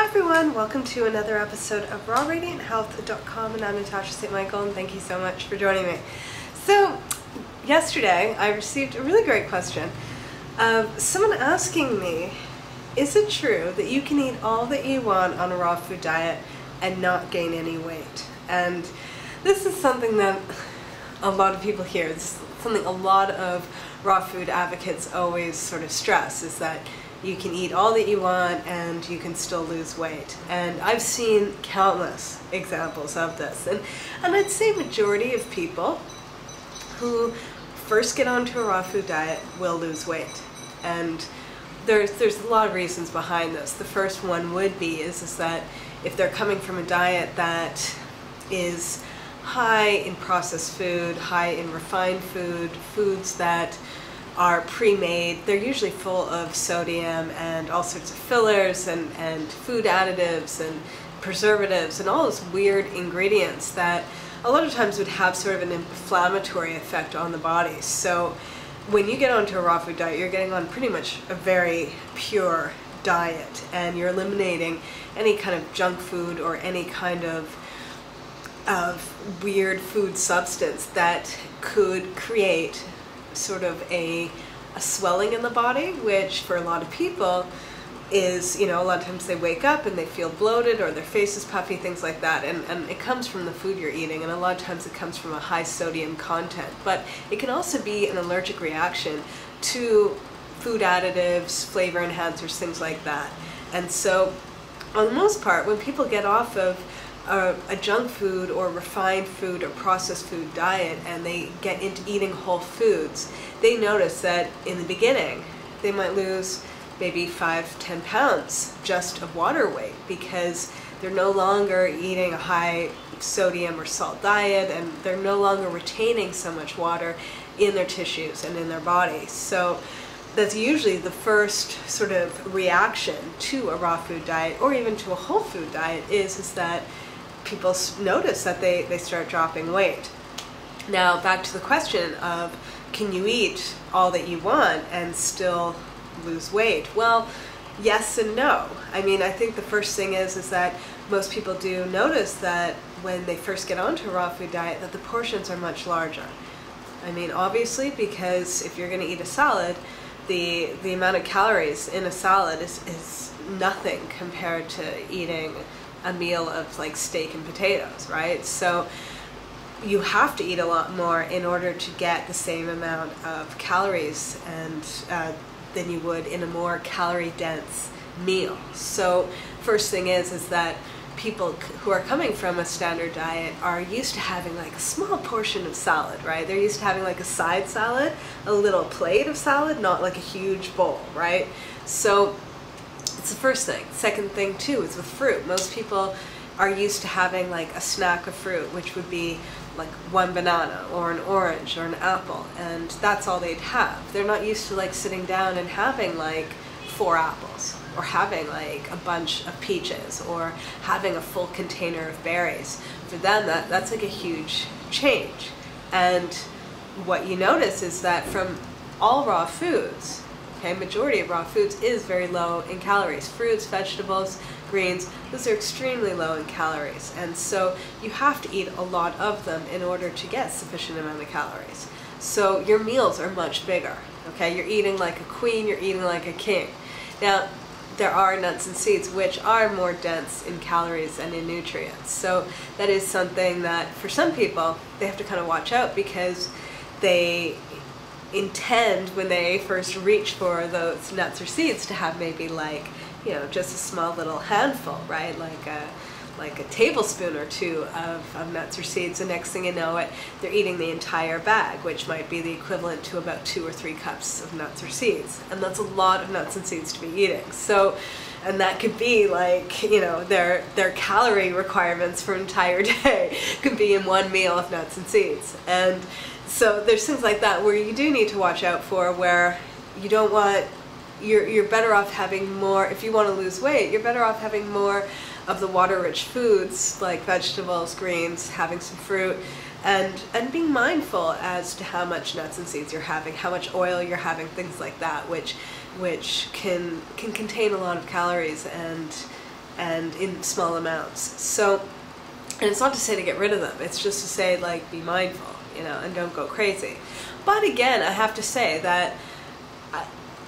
everyone, welcome to another episode of RawRadiantHealth.com, and I'm Natasha St. Michael, and thank you so much for joining me. So, yesterday I received a really great question of someone asking me, is it true that you can eat all that you want on a raw food diet and not gain any weight? And this is something that a lot of people hear. It's something a lot of raw food advocates always sort of stress, is that you can eat all that you want and you can still lose weight. And I've seen countless examples of this. And I'd say majority of people who first get onto a raw food diet will lose weight. And there's a lot of reasons behind this. The first one would be is that if they're coming from a diet that is high in processed food, high in refined food, foods that are pre-made, they're usually full of sodium and all sorts of fillers and food additives and preservatives and all those weird ingredients that a lot of times would have sort of an inflammatory effect on the body. So when you get onto a raw food diet, you're getting on pretty much a very pure diet, and you're eliminating any kind of junk food or any kind of weird food substance that could create sort of a swelling in the body, which for a lot of people is, a lot of times they wake up and they feel bloated or their face is puffy, things like that, and it comes from the food you're eating, and a lot of times it comes from a high sodium content. But it can also be an allergic reaction to food additives, flavor enhancers, things like that. And so on the most part, when people get off of a junk food or refined food or processed food diet and they get into eating whole foods, they notice that in the beginning they might lose maybe 5-10 pounds just of water weight, because they're no longer eating a high sodium or salt diet, and they're no longer retaining so much water in their tissues and in their body. So that's usually the first sort of reaction to a raw food diet or even to a whole food diet, is that people notice that they start dropping weight. Now, back to the question of, can you eat all that you want and still lose weight? Well, yes and no. I mean, I think the first thing is that most people do notice that when they first get onto a raw food diet that the portions are much larger. I mean, obviously, because if you're going to eat a salad, the amount of calories in a salad is nothing compared to eating a meal of like steak and potatoes, right? So you have to eat a lot more in order to get the same amount of calories and than you would in a more calorie dense meal. So first thing is that people who are coming from a standard diet are used to having like a small portion of salad, right? They're used to having like a side salad, a little plate of salad, not like a huge bowl, right? So it's the first thing. Second thing too is with fruit. Most people are used to having like a snack of fruit, which would be like one banana or an orange or an apple, and that's all they'd have. They're not used to like sitting down and having like 4 apples, or having like a bunch of peaches, or having a full container of berries. For them, that's like a huge change. And what you notice is that from all raw foods, okay, majority of raw foods is very low in calories. Fruits, vegetables, greens, those are extremely low in calories. And so you have to eat a lot of them in order to get sufficient amount of calories. So your meals are much bigger, okay? You're eating like a queen, you're eating like a king. Now, there are nuts and seeds which are more dense in calories and in nutrients. So that is something that for some people, they have to kind of watch out, because they intend when they first reach for those nuts or seeds to have maybe like, just a small little handful, right? Like a tablespoon or 2 of nuts or seeds. The next thing you know it, they're eating the entire bag, which might be the equivalent to about 2 or 3 cups of nuts or seeds. And that's a lot of nuts and seeds to be eating. So, and that could be like, their calorie requirements for an entire day could be in one meal of nuts and seeds. And so there's things like that where you do need to watch out for, where you don't want, you're better off having more, if you want to lose weight, you're better off having more of the water-rich foods like vegetables, greens, having some fruit, and being mindful as to how much nuts and seeds you're having, how much oil you're having, things like that, which can contain a lot of calories and and in small amounts. So, and it's not to say to get rid of them, it's just to say, like, be mindful, you know, and don't go crazy. But again, I have to say that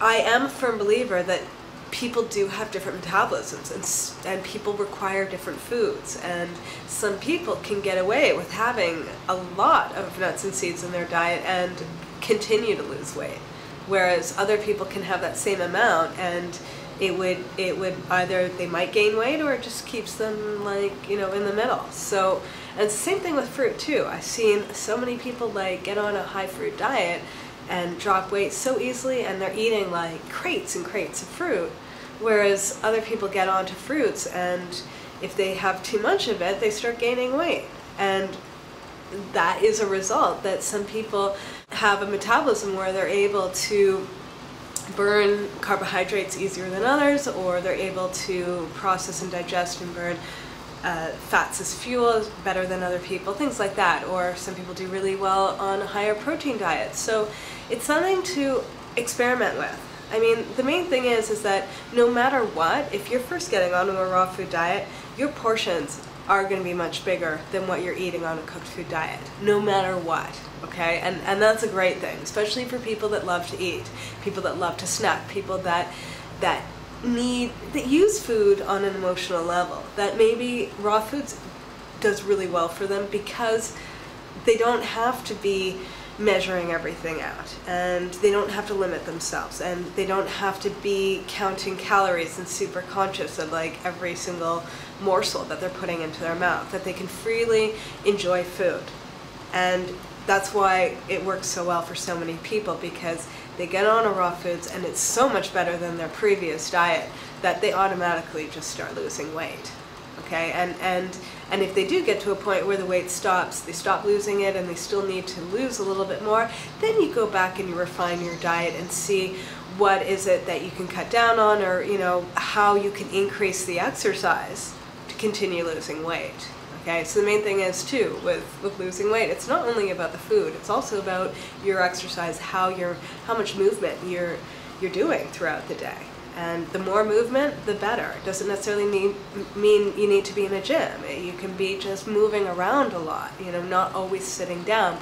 I am a firm believer that people do have different metabolisms, and people require different foods, and some people can get away with having a lot of nuts and seeds in their diet and continue to lose weight, whereas other people can have that same amount and it would either they might gain weight or it just keeps them, like, you know, in the middle. So, and it's the same thing with fruit too. I've seen so many people like get on a high fruit diet and drop weight so easily, and they're eating like crates and crates of fruit, whereas other people get onto fruits, and if they have too much of it, they start gaining weight. And that is a result that some people have a metabolism where they're able to burn carbohydrates easier than others, or they're able to process and digest and burn fats as fuel better than other people, things like that. Or some people do really well on a higher protein diet. So it's something to experiment with. I mean, the main thing is that no matter what, if you're first getting onto a raw food diet, your portions are going to be much bigger than what you're eating on a cooked food diet, no matter what, okay? And that's a great thing, especially for people that love to eat, people that love to snack, people that use food on an emotional level, that maybe raw foods does really well for them because they don't have to be measuring everything out, and they don't have to limit themselves, and they don't have to be counting calories and super conscious of like every single morsel that they're putting into their mouth, that they can freely enjoy food. And that's why it works so well for so many people, because they get on a raw foods and it's so much better than their previous diet that they automatically just start losing weight. Okay, and if they do get to a point where the weight stops, they stop losing it and they still need to lose a little bit more, then you go back and you refine your diet and see what is it that you can cut down on, or, you know, how you can increase the exercise to continue losing weight. Okay, so the main thing is too, with losing weight, it's not only about the food, it's also about your exercise, how much movement you're doing throughout the day. And the more movement, the better. It doesn't necessarily mean you need to be in a gym. You can be just moving around a lot, you know, not always sitting down,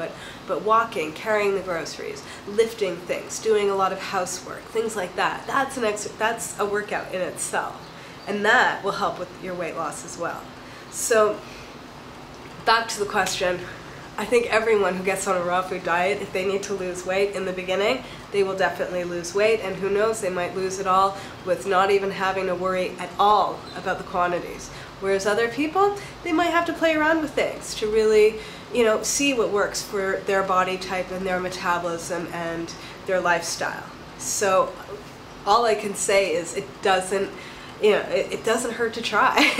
but walking, carrying the groceries, lifting things, doing a lot of housework, things like that. That's a workout in itself. And that will help with your weight loss as well. So, back to the question. I think everyone who gets on a raw food diet, if they need to lose weight in the beginning, they will definitely lose weight, and who knows, they might lose it all with not even having to worry at all about the quantities. Whereas other people, they might have to play around with things to really, you know, see what works for their body type and their metabolism and their lifestyle. So all I can say is it doesn't hurt to try.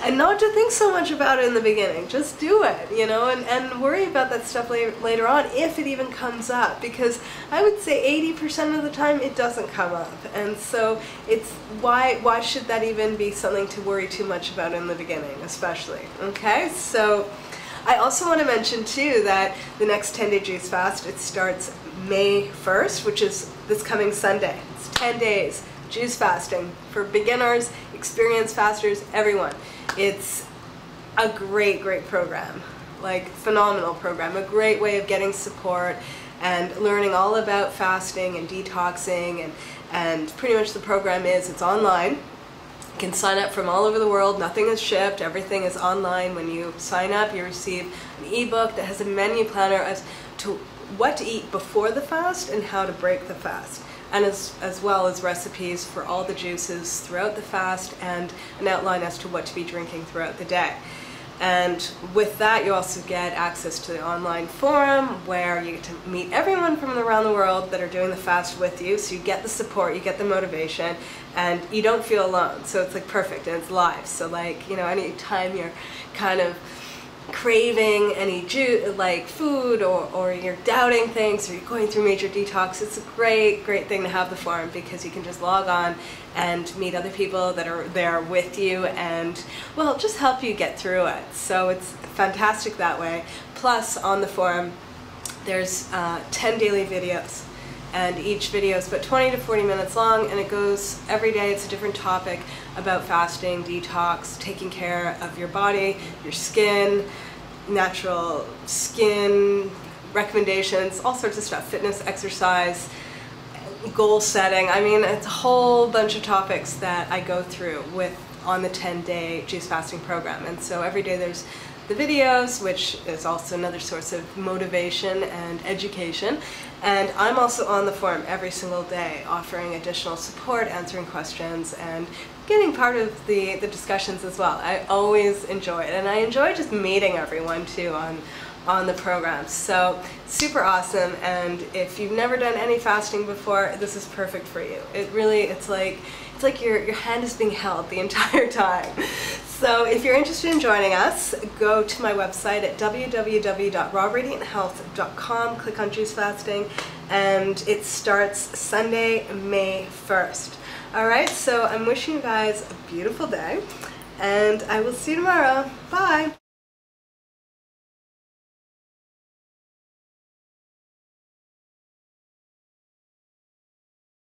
And not to think so much about it in the beginning. Just do it, you know, and worry about that stuff later on if it even comes up, because I would say 80% of the time it doesn't come up. And so it's why should that even be something to worry too much about in the beginning, especially, okay? So I also want to mention too that the next 10-day juice fast, it starts May 1st, which is this coming Sunday. It's 10 days. Juice fasting for beginners, experienced fasters, everyone. It's a great program, like phenomenal program, a great way of getting support and learning all about fasting and detoxing, and pretty much the program is, it's online. You can sign up from all over the world, nothing is shipped, everything is online. When you sign up, you receive an ebook that has a menu planner as to what to eat before the fast and how to break the fast, and as well as recipes for all the juices throughout the fast and an outline as to what to be drinking throughout the day. And with that, you also get access to the online forum where you get to meet everyone from around the world that are doing the fast with you, so you get the support, you get the motivation, and you don't feel alone. So it's like perfect, and it's live. So like, you know, anytime you're kind of craving any like food, or you're doubting things, or you're going through major detox, it's a great thing to have the forum, because you can just log on and meet other people that are there with you and, well, just help you get through it. So it's fantastic that way. Plus on the forum there's 10 daily videos, and each video is about 20 to 40 minutes long, and it goes every day. It's a different topic about fasting, detox, taking care of your body, your skin, natural skin recommendations, all sorts of stuff, fitness, exercise, goal setting. I mean, it's a whole bunch of topics that I go through on the 10-day juice fasting program. And so every day there's the videos, which is also another source of motivation and education. And I'm also on the forum every single day, offering additional support, answering questions, and getting part of the discussions as well. I always enjoy it, and I enjoy just meeting everyone too on the program. So super awesome, and if you've never done any fasting before, this is perfect for you. It's like your hand is being held the entire time. So if you're interested in joining us, go to my website at www.rawradianthealth.com, click on juice fasting, and it starts Sunday, May 1st. Alright, so I'm wishing you guys a beautiful day, and I will see you tomorrow. Bye!